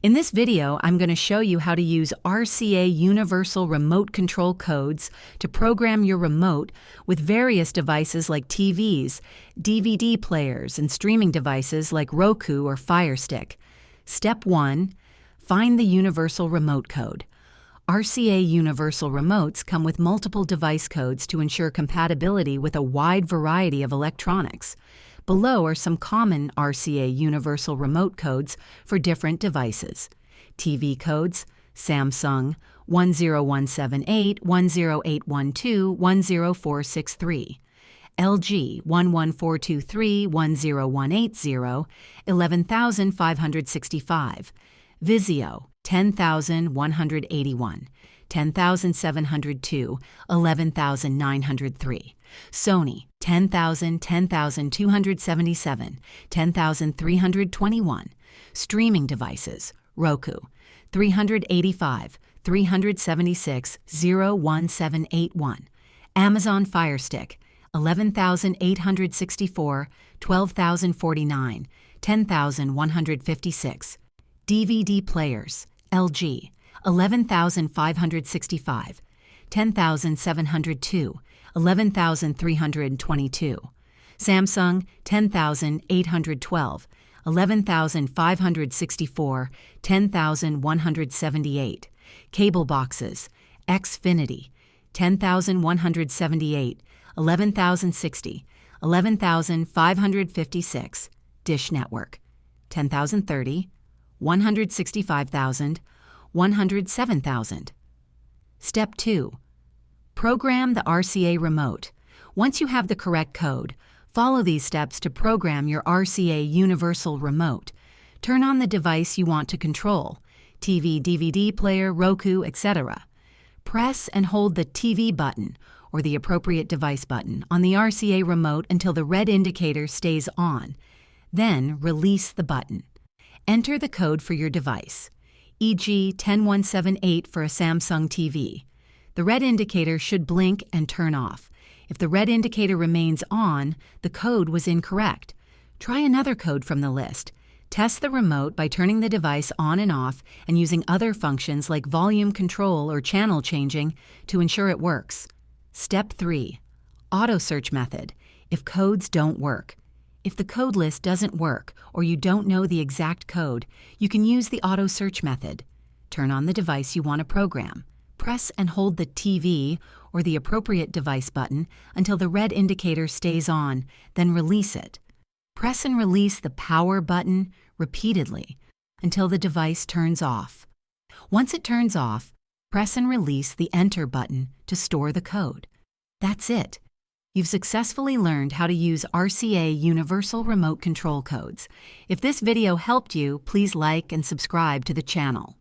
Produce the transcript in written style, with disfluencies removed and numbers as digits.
In this video, I'm going to show you how to use RCA universal remote control codes to program your remote with various devices like TVs, DVD players, and streaming devices like Roku or Fire Stick. Step 1. Find the universal remote code. RCA universal remotes come with multiple device codes to ensure compatibility with a wide variety of electronics. Below are some common RCA universal remote codes for different devices. TV codes: Samsung 10178, 10812, 10463. LG 11423, 10180, 11565. Vizio 10181, 10702, 11903. Sony 10277, 10321. Streaming devices: Roku 385, 376, 01781. Amazon Fire Stick 11864, 12049, 10156. DVD players: LG 11565, 10702, 11322. Samsung 10812, 11564, 10178. Cable boxes: Xfinity 10178, 11060, 11556. Dish Network 10030, 165,000, 107,000. Step 2. Program the RCA remote. Once you have the correct code, follow these steps to program your RCA universal remote. Turn on the device you want to control: TV, DVD player, Roku, etc. Press and hold the TV button or the appropriate device button on the RCA remote until the red indicator stays on. Then release the button. Enter the code for your device, e.g. 10178 for a Samsung TV. The red indicator should blink and turn off. If the red indicator remains on, the code was incorrect. Try another code from the list. Test the remote by turning the device on and off and using other functions like volume control or channel changing to ensure it works. Step 3. Auto search method, if codes don't work. If the code list doesn't work or you don't know the exact code, you can use the auto search method. Turn on the device you want to program. Press and hold the TV or the appropriate device button until the red indicator stays on, then release it. Press and release the power button repeatedly until the device turns off. Once it turns off, press and release the enter button to store the code. That's it. You've successfully learned how to use RCA universal remote control codes. If this video helped you, please like and subscribe to the channel.